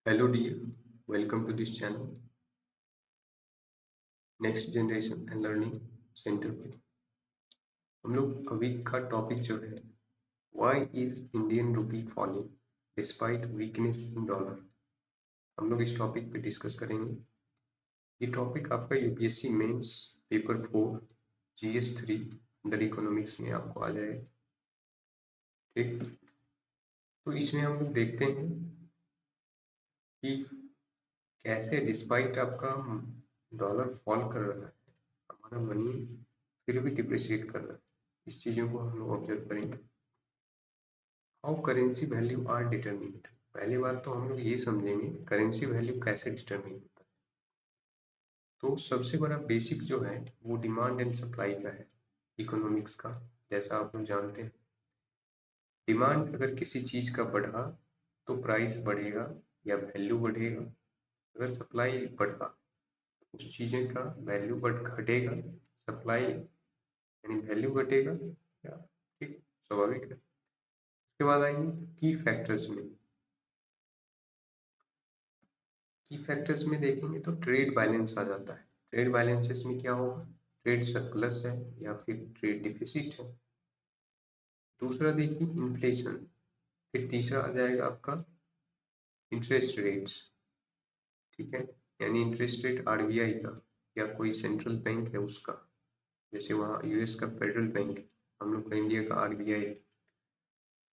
Hello dear, welcome to this channel next generation and learning centre पे हम लोग अभी का टॉपिक जो है why is Indian rupee falling despite weakness in dollar. हम लोग इस टॉपिक पे डिस्कस करेंगे। ये टॉपिक आपका UPSC mains paper 4 GS 3 under economics में आपको आ जाएगा। ठीक, तो इसमें हम लोग देखते हैं कि कैसे डिस्पाइट आपका डॉलर फॉल कर रहा है, हमारा मनी फिर भी डिप्रिशिएट कर रहा है। इस चीज़ों को हम लोग ऑब्जर्व करेंगे। How currency value are determined. पहली बात तो हम लोग ये समझेंगे करेंसी वैल्यू कैसे डिटरमिन होता है। तो सबसे बड़ा बेसिक जो है वो डिमांड एंड सप्लाई का है इकोनॉमिक्स का। जैसा आप लोग जानते हैं, डिमांड अगर किसी चीज़ का बढ़ा तो प्राइस बढ़ेगा या वैल्यू बढ़ेगा। अगर सप्लाई बढ़ा तो उस चीज़ें का वैल्यू बढ़ घटेगा, सप्लाई यानी वैल्यू घटेगा। या ठीक, स्वाभाविक है। उसके बाद आएंगे की फैक्टर्स में। की फैक्टर्स में देखेंगे तो ट्रेड बैलेंस आ जाता है। ट्रेड बैलेंसेस में क्या होगा, ट्रेड सरप्लस है या फिर ट्रेड डिफिसिट है। दूसरा देखिए इन्फ्लेशन। फिर तीसरा आ जाएगा आपका इंटरेस्ट रेट्स। ठीक है, यानी इंटरेस्ट रेट आरबीआई का या कोई सेंट्रल बैंक है उसका। जैसे वहाँ यूएस का फेडरल बैंक, हम लोग का इंडिया का आरबीआई।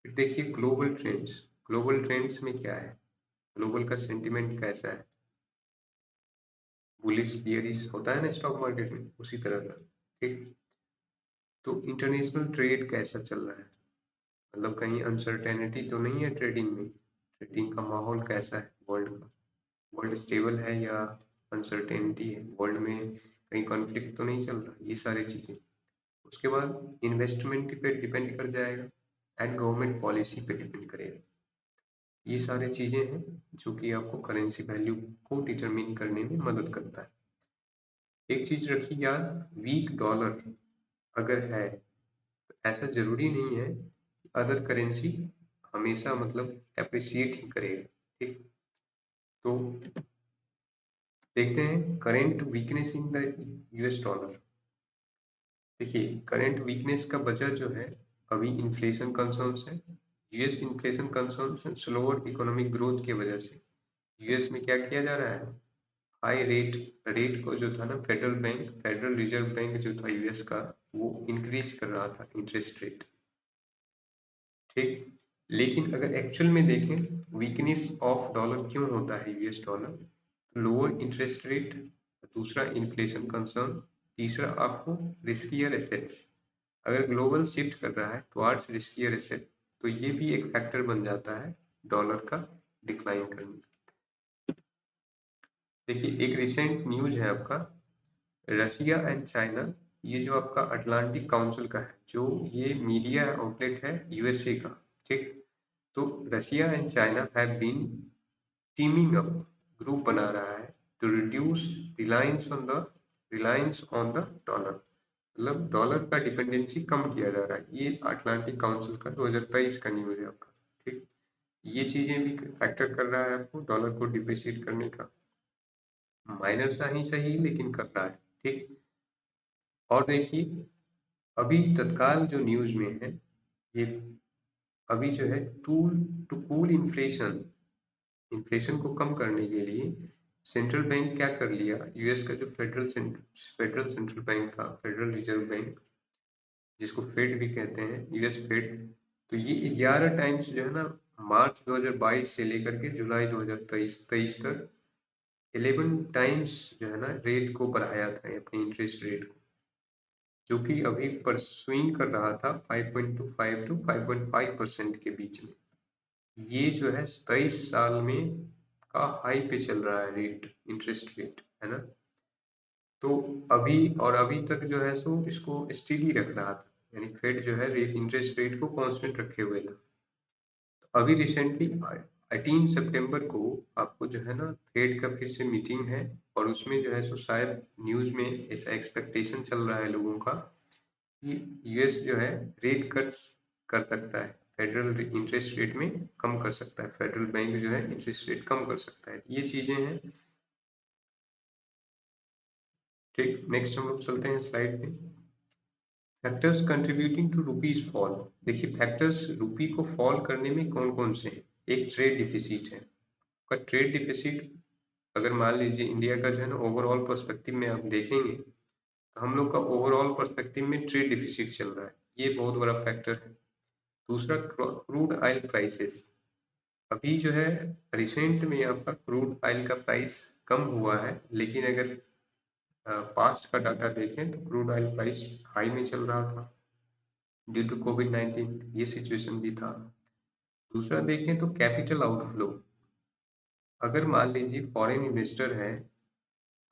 फिर देखिए ग्लोबल ट्रेंड्स। ग्लोबल ट्रेंड्स में क्या है, ग्लोबल का सेंटिमेंट कैसा है, बुलिश बियरिश होता है ना स्टॉक मार्केट में, उसी तरह का। ठीक, तो इंटरनेशनल ट्रेड कैसा चल रहा है, मतलब कहीं अनसर्टेनिटी तो नहीं है ट्रेडिंग में। ट्रेडिंग का माहौल कैसा है वर्ल्ड का, वर्ल्ड स्टेबल है या अनसर्टेनिटी है, वर्ल्ड में कहीं कॉन्फ्लिक्ट तो नहीं चल रहा, ये सारी चीजें। उसके बाद इन्वेस्टमेंट पे डिपेंड कर जाएगा एंड गवर्नमेंट पॉलिसी पे डिपेंड करेगा। ये सारी चीजें हैं जो कि आपको करेंसी वैल्यू को डिटरमिन करने में मदद करता है। एक चीज रखिए याद, वीक डॉलर अगर है तो ऐसा जरूरी नहीं है कि अदर करेंसी हमेशा मतलब अप्रिशिएट ही करेगा। ठीक, तो देखते हैं current weakness in the US dollar. देखिए करंट वीकनेस का वजह जो है अभी इन्फ्लेशन कंसर्न्स है। US inflation concerns and slower economic growth की वजह से यूएस में क्या किया जा रहा है, हाई रेट को जो था ना फेडरल रिजर्व बैंक जो था यूएस का, वो इंक्रीज कर रहा था इंटरेस्ट रेट। ठीक, लेकिन अगर एक्चुअल में देखें वीकनेस ऑफ डॉलर क्यों होता है US dollar, lower interest rate, दूसरा इन्फ्लेशन कंसर्न, तीसरा आपको रिस्कियर एसेट्स। अगर ग्लोबल शिफ्ट कर रहा है टुवर्ड्स रिस्कियर एसेट तो ये भी एक फैक्टर बन जाता है डॉलर का डिक्लाइन करने। देखिए एक रिसेंट न्यूज है आपका, रसिया एंड चाइना, ये जो आपका अटलांटिक काउंसिल का है, जो ये मीडिया आउटलेट है यूएसए का। ठीक, तो Russia and China have been teaming up, group बना रहा है to reduce reliance on the dollar, मतलब डॉलर का डिपेंडेंसी कम किया जा रहा है। ये अटलांटिक काउंसिल का 2023 का न्यूज है आपका। ठीक, ये चीजें भी फैक्टर कर रहा है आपको डॉलर को डिप्रिशिएट करने का, माइनर सा ही सही लेकिन कर रहा है। ठीक, और देखिए अभी तत्काल जो न्यूज में है, ये अभी जो है tool to cool inflation, inflation को कम करने के लिए सेंट्रल बैंक क्या कर लिया, यूएस का जो फेडरल सेंट्रल बैंक था, फेडरल रिजर्व बैंक जिसको फेड भी कहते हैं, यूएस फेड। तो ये 11 टाइम्स जो है ना, मार्च 2022 से लेकर के जुलाई 2023 तक 11 टाइम्स जो है ना रेट को बढ़ाया था, अपने इंटरेस्ट रेट को, जो कि अभी पर स्विंग कर रहा था 5.25 टू 5.5% के बीच में। ये जो है 23 साल में का हाई पे चल रहा है रेट, इंटरेस्ट रेट है ना। तो अभी और अभी तक जो है सो इसको स्टेडी रख रहा था, यानी फेड जो है रेट इंटरेस्ट रेट को कांस्टेंट रखे हुए था। तो अभी रिसेंटली 18 सितंबर को आपको जो है ना फेड का फिर से मीटिंग है, और उसमें जो है सो शायद न्यूज में ऐसा एक्सपेक्टेशन चल रहा है लोगों का कि यूएस जो है रेट कट्स कर सकता है फेडरल इंटरेस्ट रेट में कम कर सकता है, फेडरल बैंक जो है इंटरेस्ट रेट कम कर सकता है। ये चीजें हैं। ठीक, नेक्स्ट हम लोग चलते हैं स्लाइड पे। Factors contributing to rupees fall. देखिए फैक्टर्स रुपी को फॉल करने में कौन कौन से हैं। एक ट्रेड डिफिसिट है, का ट्रेड डिफिसिट अगर मान लीजिए इंडिया का जो है ना ओवरऑल पर्सपेक्टिव में आप देखेंगे तो हम लोग का ओवरऑल पर्सपेक्टिव में ट्रेड डिफिसिट चल रहा है, ये बहुत बड़ा फैक्टर है। दूसरा क्रूड ऑयल प्राइसेस, अभी जो है रिसेंट में आपका क्रूड ऑयल का प्राइस कम हुआ है, लेकिन अगर पास्ट का डाटा देखें तो क्रूड ऑयल प्राइस हाई में चल रहा था ड्यू टू कोविड-19, ये सिचुएशन भी था। दूसरा देखें तो कैपिटल आउटफ्लो, अगर मान लीजिए फॉरेन इन्वेस्टर है,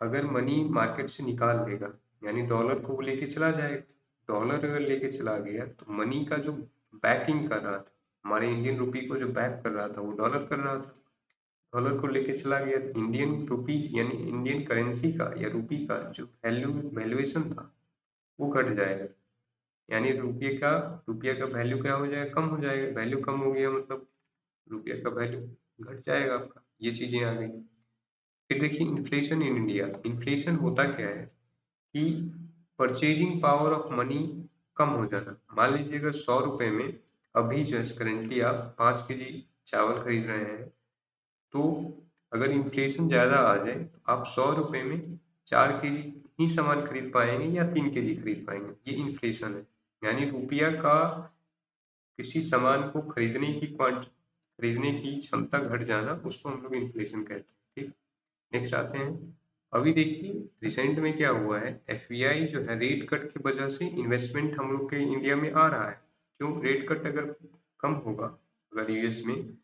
अगर मनी मार्केट से निकाल लेगा यानी डॉलर को वो लेके चला जाएगा, डॉलर अगर लेके चला गया तो मनी का जो बैकिंग कर रहा था, हमारे इंडियन रुपी को जो बैक कर रहा था वो डॉलर कर रहा था, डॉलर को लेके चला गया तो इंडियन रुपी यानी इंडियन करेंसी का या रुपी का जो वैल्यूएशन था वो घट जाएगा, यानी रुपया का वैल्यू क्या हो जाएगा, कम हो जाएगा, वैल्यू कम हो गया मतलब रुपया का वैल्यू घट जाएगा आपका, ये चीजें आ गई। फिर देखिए इन्फ्लेशन इन इंडिया, इन्फ्लेशन होता क्या है कि परचेजिंग पावर ऑफ मनी कम हो जाना। मान लीजिए अगर 100 रुपए में अभी जस्ट करेंटली आप 5 केजी चावल खरीद रहे हैं, तो अगर इन्फ्लेशन ज्यादा आ जाए तो आप 100 रुपए में 4 केजी ही सामान खरीद पाएंगे या 3 केजी खरीद पाएंगे, ये इन्फ्लेशन है। यानी रुपया का किसी सामान को खरीदने की क्षमता घट जाना, उसको हम लोग इन्फ्लेशन कहते हैं। ठीक, नेक्स्ट आते हैं। अभी देखिए रिसेंट में क्या हुआ है, एफबीआई जो है रेट कट की वजह से इन्वेस्टमेंट हम लोग के इंडिया में आ रहा है। क्यों, रेट कट अगर कम होगा अगर यूएस में,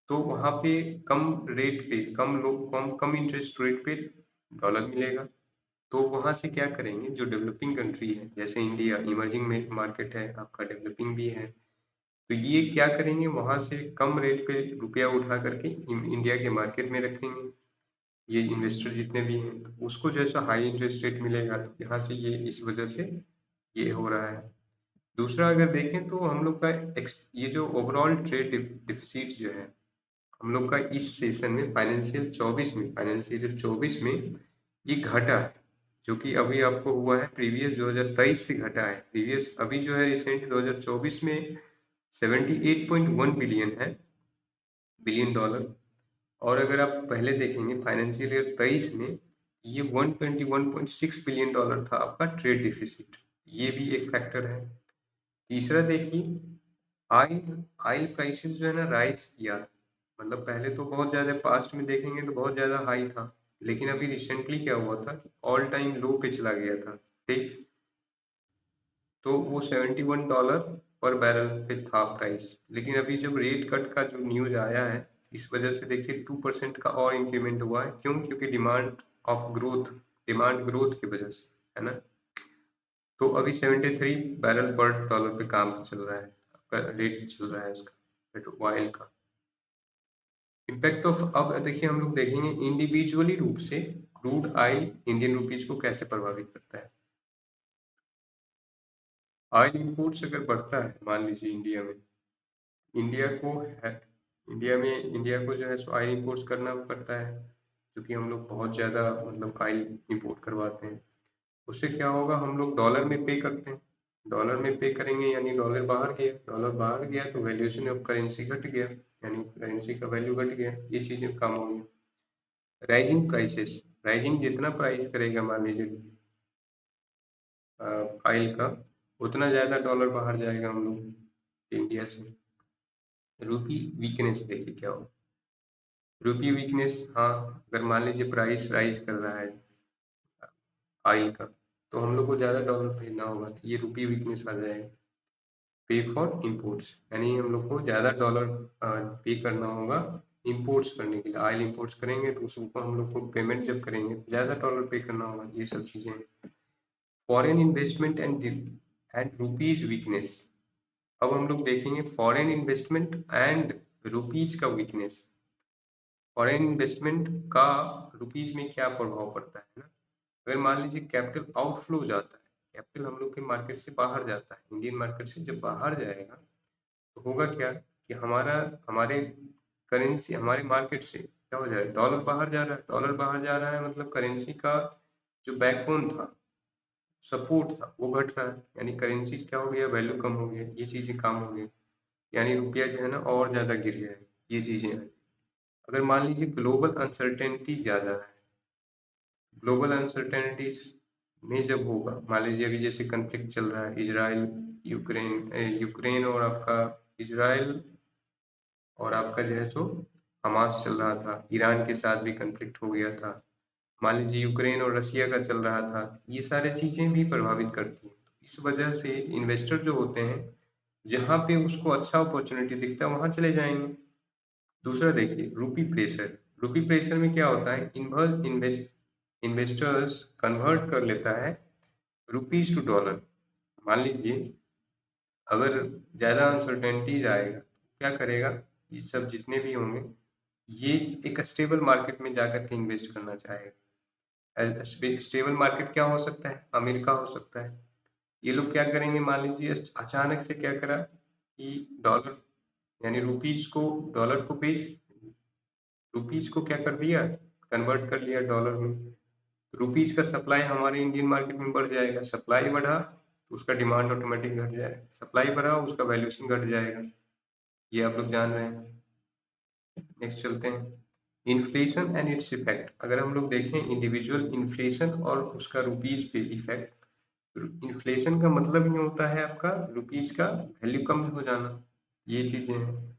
तो वहां पे कम रेट पे कम लोग कम इंटरेस्ट रेट पे डॉलर मिलेगा, तो वहां से क्या करेंगे जो डेवलपिंग कंट्री है जैसे इंडिया, इमर्जिंग में मार्केट है आपका, डेवलपिंग भी है, तो ये क्या करेंगे वहां से कम रेट पे रुपया उठा करके इंडिया के मार्केट में रखेंगे, ये इन्वेस्टर जितने भी हैं, तो उसको जैसा हाई इंटरेस्ट रेट मिलेगा तो यहाँ से ये इस वजह से ये हो रहा है। दूसरा अगर देखें तो हम लोग का ये जो ओवरऑल ट्रेड डिफिसिट जो है हम लोग का इस सेशन में फाइनेंशियल 24 में ये घटा है, जो कि अभी आपको हुआ है प्रीवियस 2023 से घटा है। प्रीवियस अभी जो है रिसेंट 2024 में 78.1 बिलियन डॉलर, और अगर आप पहले देखेंगे फाइनेंशियल ईयर 23 में ये 121.6 बिलियन डॉलर था आपका ट्रेड डिफिसिट, ये भी एक फैक्टर है। तीसरा देखिए ऑयल ऑयल प्राइसेस जो है ना राइज किया, मतलब पहले तो बहुत ज्यादा पास्ट में देखेंगे तो बहुत ज्यादा हाई था, लेकिन अभी रिसेंटली क्या हुआ था ऑल टाइम लो पे चला गया था। ठीक, तो वो $71 पर बैरल पे था प्राइस, लेकिन अभी जब रेट कट का जो न्यूज आया है इस वजह से देखिए 2% का और इंक्रीमेंट हुआ है। क्यों, क्योंकि डिमांड ग्रोथ की वजह से, है ना। तो अभी 73 बैरल पर डॉलर पे काम चल रहा है, आपका रेट चल रहा है उसका पेट्रोल ऑयल का। इम्पैक्ट ऑफ, अब देखिए हम लोग देखेंगे इंडिविजुअली रूप से क्रूड ऑयल इंडियन रुपीज को कैसे प्रभावित करता है। ऑयल इंपोर्ट्स अगर बढ़ता है मान लीजिए इंडिया में, इंडिया को है इंडिया को जो है सो ऑयल इंपोर्ट्स करना पड़ता है, क्योंकि हम लोग बहुत ज़्यादा मतलब ऑयल इंपोर्ट करवाते हैं। उससे क्या होगा, हम लोग डॉलर में पे करते हैं, डॉलर में पे करेंगे यानी डॉलर बाहर गया तो वैल्यूएशन ऑफ करेंसी घट गया, यानी करेंसी का वैल्यू घट गया, ये चीज़ें काम होंगी। राइजिंग प्राइसेस, राइजिंग जितना प्राइस करेगा मान लीजिए ऑयल का, उतना ज़्यादा डॉलर बाहर जाएगा हम लोग इंडिया से। रूपी वीकनेस देखिए क्या हो, रूपी वीकनेस, हाँ अगर मान लीजिए प्राइस राइज कर रहा है ऑयल का, तो हम लोग को ज़्यादा डॉलर भेजना होगा, तो ये रूपी वीकनेस आ जाएगा। पे फॉर इम्पोर्ट्स, यानी हम लोग को ज़्यादा डॉलर पे करना होगा इंपोर्ट्स करने के लिए, ऑयल इंपोर्ट्स करेंगे तो उसको हम लोग को पेमेंट जब करेंगे तो ज़्यादा डॉलर पे करना होगा, ये सब चीज़ें हैं। Foreign investment and rupees weakness, अब हम लोग देखेंगे फॉरेन इन्वेस्टमेंट एंड रुपीज का वीकनेस। फॉरेन इन्वेस्टमेंट का रुपीज में क्या प्रभाव पड़ता है ना, अगर मान लीजिए कैपिटल आउटफ्लो जाता है, कैपिटल हम लोग के मार्केट से बाहर जाता है, इंडियन मार्केट से जब बाहर जाएगा तो होगा क्या कि हमारे करेंसी हमारे मार्केट से क्या हो जाए, डॉलर बाहर जा रहा है। डॉलर बाहर जा रहा है मतलब करेंसी का जो बैकबोन था, सपोर्ट था, वो घट रहा है। यानी करेंसी क्या हो गया, वैल्यू कम हो गया, ये चीजें काम हो गई। यानी रुपया जो है ना और ज्यादा गिर जाए, ये चीजें हैं। अगर मान लीजिए ग्लोबल अनसर्टेनिटी ज्यादा है, ग्लोबल अनसर्टेनिटीज में जब होगा, मान लीजिए अभी जैसे कन्फ्लिक्ट चल रहा है, इजराइल यूक्रेन और आपका इजराइल और आपका जो है सो हमास चल रहा था, ईरान के साथ भी कन्फ्लिक्ट हो गया था, मान लीजिए यूक्रेन और रसिया का चल रहा था, ये सारी चीजें भी प्रभावित करती हैं। इस वजह से इन्वेस्टर जो होते हैं, जहां पे उसको अच्छा अपॉर्चुनिटी दिखता है वहां चले जाएंगे। दूसरा देखिए रूपी प्रेशर। रूपी प्रेशर में क्या होता है, इन्वेस्टर्स कन्वर्ट कर लेता है रुपीज टू डॉलर। मान लीजिए अगर ज्यादा अनसर्टेनिटीज आएगा, क्या करेगा, ये सब जितने भी होंगे ये एक स्टेबल मार्केट में जाकर के इन्वेस्ट करना चाहेगा। स्टेबल मार्केट क्या हो सकता है, अमेरिका हो सकता है। ये लोग क्या करेंगे, मान लीजिए अचानक से क्या करा कि डॉलर यानी रुपीज को, डॉलर को बेच, रुपीज को क्या कर दिया, कन्वर्ट कर लिया डॉलर में। रुपीज का सप्लाई हमारे इंडियन मार्केट में बढ़ जाएगा, सप्लाई बढ़ा तो उसका डिमांड ऑटोमेटिक घट जाएगा, सप्लाई बढ़ा उसका वैल्यूएशन घट जाएगा। ये आप लोग जान रहे हैं। नेक्स्ट चलते हैं, इन्फ्लेशन एंड इट्स इफेक्ट। अगर हम लोग देखें इंडिविजुअल इन्फ्लेशन और उसका रुपीज पे इफेक्ट, इन्फ्लेशन का मतलब ये होता है आपका रुपीज का वैल्यू कम हो जाना, ये चीजें हैं।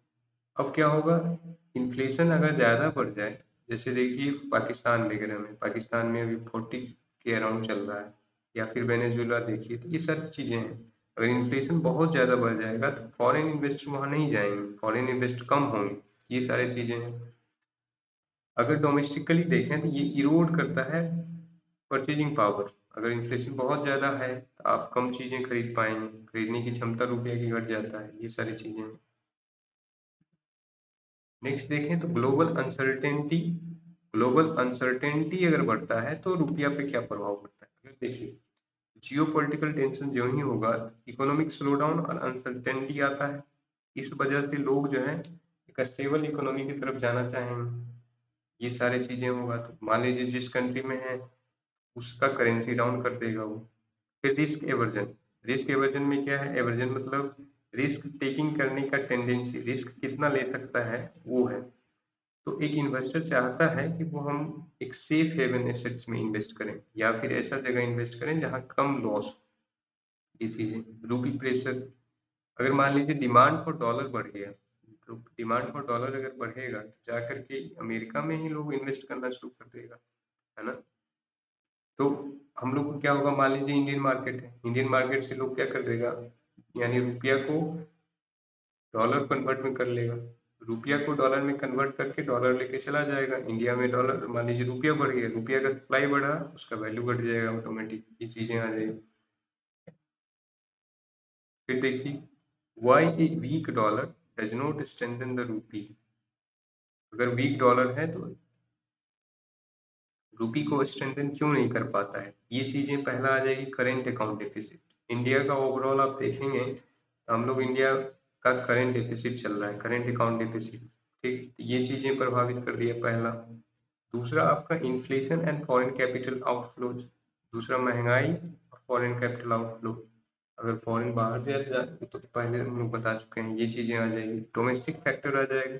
अब क्या होगा, इन्फ्लेशन अगर ज्यादा बढ़ जाए, जैसे देखिए पाकिस्तान वगैरह में, पाकिस्तान में अभी 40 के अराउंड चल रहा है, या फिर वेनेजुएला देखिए, तो ये सारी चीजें हैं। अगर इन्फ्लेशन बहुत ज्यादा बढ़ जाएगा तो फॉरेन इन्वेस्टर वहां नहीं जाएंगे, फॉरेन इन्वेस्टर कम होंगे, ये सारी चीजें हैं। अगर डोमेस्टिकली देखें तो ये इरोड करता है परचेजिंग पावर। अगर इन्फ्लेशन बहुत ज्यादा है तो आप कम चीजें खरीद पाएंगे, खरीदने की क्षमता रुपये की घट जाता है, ये सारी चीजें हैं। नेक्स्ट देखें तो ग्लोबल अनसर्टेनिटी। ग्लोबल अनसर्टेनिटी अगर बढ़ता है तो रुपया पे क्या प्रभाव पड़ता है, अगर देखिए जियो पॉलिटिकल टेंशन जो ही होगा, इकोनॉमिक स्लोडाउन और अनसर्टेनिटी आता है। इस वजह से लोग जो है एक स्टेबल इकोनॉमी की तरफ जाना चाहेंगे, ये सारी चीजें होगा। तो मान लीजिए जिस कंट्री में है उसका करेंसी डाउन कर देगा वो। फिर रिस्क एवर्जन। रिस्क एवर्जन में क्या है, एवर्जन मतलब रिस्क टेकिंग करने का टेंडेंसी, रिस्क कितना ले सकता है वो है। तो एक इन्वेस्टर चाहता है कि वो हम एक सेफ हेवन एसेट्स में इन्वेस्ट करें, या फिर ऐसा जगह इन्वेस्ट करें जहां कम लॉस, ये चीजें। रूपी प्रेशर, अगर मान लीजिए डिमांड फॉर डॉलर बढ़ गया, तो डिमांड फॉर डॉलर अगर बढ़ेगा तो जाकर के अमेरिका में ही लोग इन्वेस्ट करना शुरू कर देगा, है ना। तो हम लोग को क्या होगा, मान लीजिए इंडियन मार्केट है, इंडियन मार्केट से लोग क्या कर देगा, यानी रुपया को डॉलर कन्वर्ट में कर लेगा, रुपया को डॉलर में कन्वर्ट करके डॉलर लेके चला जाएगा इंडिया में। डॉलर मान लीजिए रुपया बढ़ गया, रुपया का सप्लाई बढ़ा, उसका वैल्यू घट जाएगा ऑटोमेटिक, ये चीजें आ जाएगी। फिर देखिए why a weak dollar does not strengthen the rupee. अगर वीक डॉलर है तो रूपी को स्ट्रेंथन क्यों नहीं कर पाता है, ये चीजें पहला आ जाएगी करेंट अकाउंट डेफिसिट। इंडिया का ओवरऑल आप देखेंगे तो हम लोग इंडिया का करेंट डेफिसिट चल रहा है, करेंट अकाउंट डेफिसिट, ठीक, तो ये चीजें प्रभावित कर दिया पहला। दूसरा आपका inflation and foreign capital outflows. दूसरा महंगाई और फॉरेन कैपिटल आउटफ्लो। अगर फॉरेन बाहर जा तो पहले हम लोग बता चुके हैं, ये चीजें आ जाएगी। डोमेस्टिक फैक्टर आ जाएगा,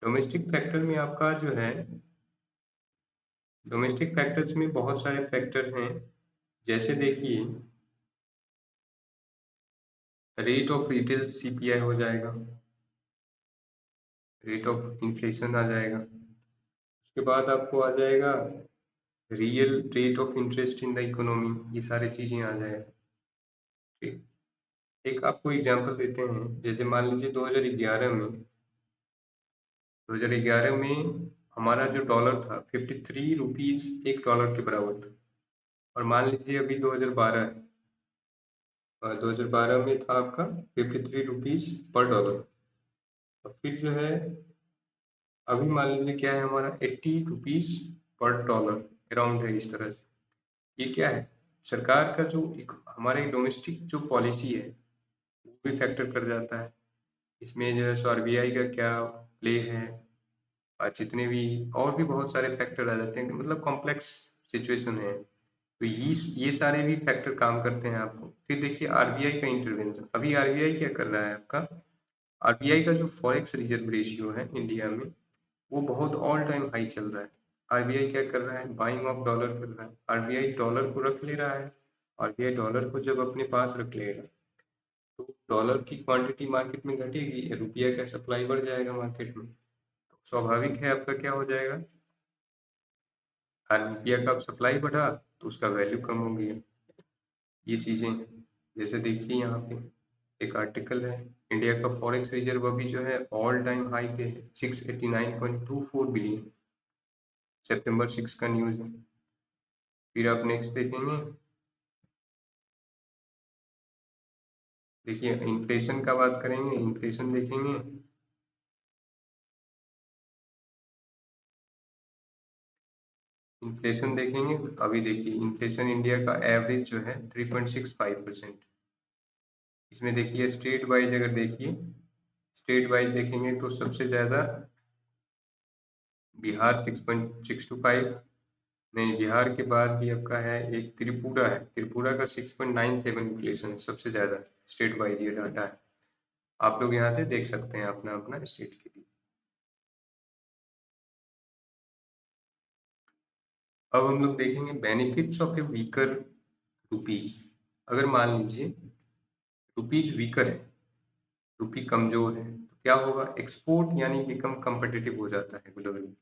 डोमेस्टिक फैक्टर में आपका जो है, डोमेस्टिक फैक्टर्स में बहुत सारे फैक्टर हैं। जैसे देखिए रेट ऑफ रिटेल सीपीआई हो जाएगा, रेट ऑफ इन्फ्लेशन आ जाएगा। उसके बाद आपको आ जाएगा real rate of interest in the economy, ये सारी चीजें आ जाएगा। ठीक, एक आपको एग्जांपल देते हैं, जैसे मान लीजिए 2011 में हमारा जो डॉलर था 53 रुपीज एक डॉलर के बराबर था। और मान लीजिए अभी 2012 है, 2012 में था आपका 53 रुपीज पर डॉलर। और फिर जो है अभी मान लीजिए क्या है हमारा 80 रुपीज पर डॉलर अराउंड है, इस तरह से। ये क्या है, सरकार का जो हमारे डोमेस्टिक जो पॉलिसी है वो भी फैक्टर कर जाता है। इसमें जो है सो आरबीआई का क्या प्ले है, और जितने भी और भी बहुत सारे फैक्टर आ जाते हैं, मतलब कॉम्प्लेक्स सिचुएशन है। तो ये सारे भी फैक्टर काम करते हैं आपको। फिर देखिए आरबीआई का इंटरवेंशन। अभी आरबीआई क्या कर रहा है आपका, आरबीआई का जो फॉरेक्स रिजर्व रेशियो है इंडिया में, वो बहुत ऑल टाइम हाई चल रहा है। आरबीआई क्या कर रहा है, बाइंग ऑफ डॉलर कर रहा है। आरबीआई डॉलर को रख ले रहा है। आरबीआई डॉलर को जब अपने पास रख लेगा तो डॉलर की क्वांटिटी मार्केट में घटेगी, रुपया का सप्लाई बढ़ जाएगा मार्केट में। तो स्वाभाविक है आपका क्या हो जाएगा, रुपया का सप्लाई बढ़ा तो उसका वैल्यू कम हो गया। ये चीजें हैं। जैसे देखिए यहाँ पे एक आर्टिकल है, इंडिया का फॉरेक्स रिजर्व अभी जो है ऑल टाइम हाई पे है, 689.24 बिलियन। सितंबर 6 का न्यूज है। फिर आप नेक्स्ट देखेंगे, देखिए इन्फ्लेशन का बात करेंगे, इन्फ्लेशन देखेंगे। इन्फ्लेशन देखेंगे तो अभी देखिए इन्फ्लेशन इंडिया का एवरेज जो है 3.65%। इसमें देखिए स्टेट वाइज अगर देखिए, स्टेट वाइज देखेंगे तो सबसे ज्यादा बिहार 6.625, नहीं बिहार के बाद भी आपका है एक त्रिपुरा है, त्रिपुरा का 6.97 इन्फ्लेशन सबसे ज्यादा स्टेट वाइज ये डाटा है। आप लोग यहाँ से देख सकते हैं अपना अपना स्टेट के लिए। अब हम लोग देखेंगे benefits of A weaker rupees. अगर मान लीजिए रुपीज वीकर है, रुपी कमजोर है, तो क्या होगा, एक्सपोर्ट यानी बिकम कम्पिटिटिव हो जाता है ग्लोबली।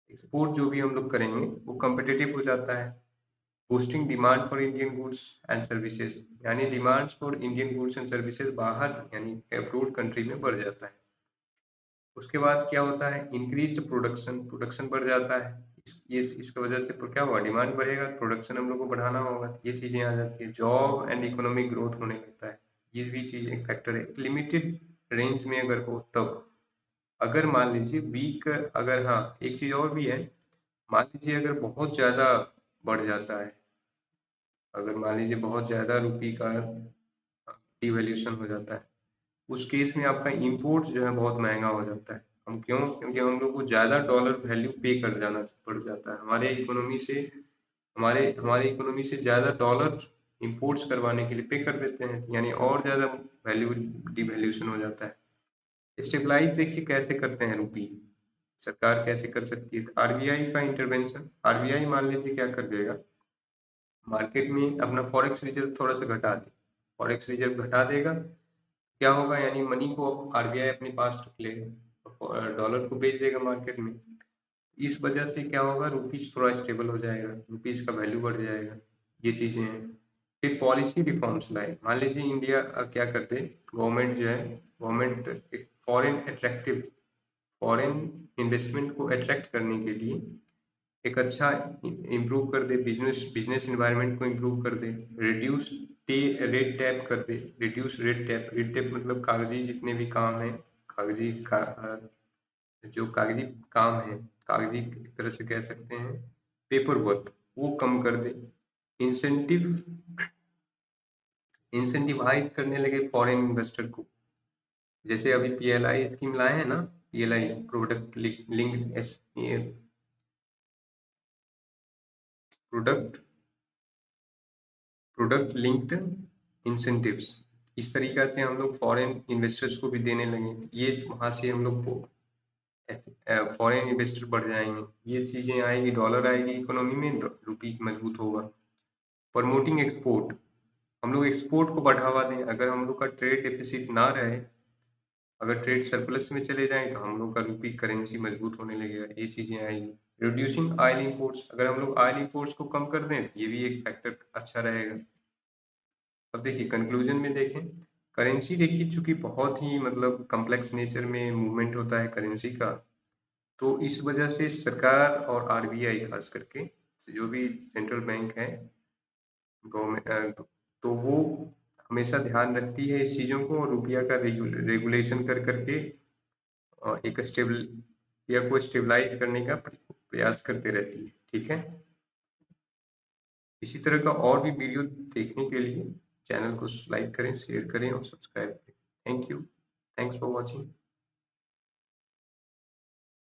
एक्सपोर्ट जो भी हम लोग करेंगे वो कम्पिटिटिव हो जाता है। Boosting demand for Indian goods and services, यानी demands for Indian goods and services बाहर यानी अब्रोड कंट्री में बढ़ जाता है। उसके बाद क्या होता है, इंक्रीज प्रोडक्शन, प्रोडक्शन बढ़ जाता है। ये इसकी वजह से क्या हुआ, डिमांड बढ़ेगा, प्रोडक्शन हम लोग को बढ़ाना होगा, ये चीजें आ जाती है। जॉब एंड इकोनॉमिक ग्रोथ होने लगता है, ये भी चीज एक फैक्टर है। लिमिटेड रेंज में अगर हो तब, अगर मान लीजिए वीक, अगर हाँ एक चीज और भी है, मान लीजिए अगर बहुत ज्यादा बढ़ जाता है, अगर मान लीजिए बहुत ज्यादा रुपी का डिवैल्यूशन हो जाता है, उस केस में आपका इंपोर्ट जो है बहुत महंगा हो जाता है। हम क्यों, क्योंकि हम लोग को ज्यादा डॉलर वैल्यू पे कर जाना पड़ जाता है हमारे इकोनॉमी से, हमारे इकोनॉमी से ज्यादा डॉलर इंपोर्ट्स करवाने के लिए पे कर देते हैं, यानी और ज्यादा वैल्यू डिवैल्यूशन हो जाता है। स्टेबलाइज देखिए कैसे करते हैं रुपी, सरकार कैसे कर सकती है, आरबीआई का इंटरवेंशन। आरबीआई मान लीजिए क्या कर देगा, मार्केट में अपना फॉरेक्स रिजर्व थोड़ा सा घटा दे, फॉरेक्स रिजर्व घटा देगा, क्या होगा, यानी मनी को आरबीआई अपने पास रख लेगा, डॉलर को बेच देगा मार्केट में। इस वजह से क्या होगा, रुपीज थोड़ा स्टेबल हो जाएगा, रुपीज का वैल्यू बढ़ जाएगा। ये चीजें हैं। फिर पॉलिसी रिफॉर्म्स लाए, मान लीजिए इंडिया क्या करते, गवर्नमेंट जो है, गवर्नमेंट एक फॉरेन अट्रैक्टिव, फॉरेन इन्वेस्टमेंट को अट्रैक्ट करने के लिए एक अच्छा इम्प्रूव कर दे, बिजनेस बिजनेस इन्वायरमेंट को इम्प्रूव कर दे, रिड्यूस रेड टैप कर दे। Reduce red tape, red tape मतलब कागजी जितने भी काम है, कागजी का, जो कागजी काम है, कागजी एक तरह से कह सकते हैं पेपर वर्क, वो कम कर दे। इंसेंटिव, इंसेंटिवाइज करने लगे फॉरेन इन्वेस्टर को। जैसे अभी पीएलआई स्कीम लाए हैं ना, PLI product linked, product product linked incentives, इस तरीका से हम लोग फॉरेन इन्वेस्टर्स को भी देने लगे, ये वहां से हम लोग को फॉरेन इन्वेस्टर बढ़ जाएंगे, ये चीजें आएगी, डॉलर आएगी इकोनॉमी में, रुपी मजबूत होगा। प्रमोटिंग एक्सपोर्ट, हम लोग एक्सपोर्ट को बढ़ावा दें, अगर हम लोग का ट्रेड डेफिसिट ना रहे, अगर ट्रेड सरप्लस में चले जाएं तो हम लोग का रुपी करेंसी मजबूत होने लगेगा, ये चीजें आएगी। रिड्यूसिंग ऑयल इंपोर्ट्स, अगर हम लोग ऑयल इंपोर्ट्स को कम कर दें तो ये भी एक फैक्टर अच्छा रहेगा। अब देखिए कंक्लूजन में देखें, करेंसी देखिए चूंकि बहुत ही मतलब कम्प्लेक्स नेचर में मूवमेंट होता है करेंसी का, तो इस वजह से सरकार और आरबीआई खास करके, जो भी सेंट्रल बैंक है गवर्नमेंट, तो वो हमेशा ध्यान रखती है इस चीजों को, और रुपया का रेगुलेशन कर करके एक स्टेबल रुपया को स्टेबलाइज करने का प्रयास करते रहती है। ठीक है, इसी तरह का और भी वीडियो देखने के लिए चैनल को लाइक करें, शेयर करें और सब्सक्राइब करें। Thank you. Thanks for watching.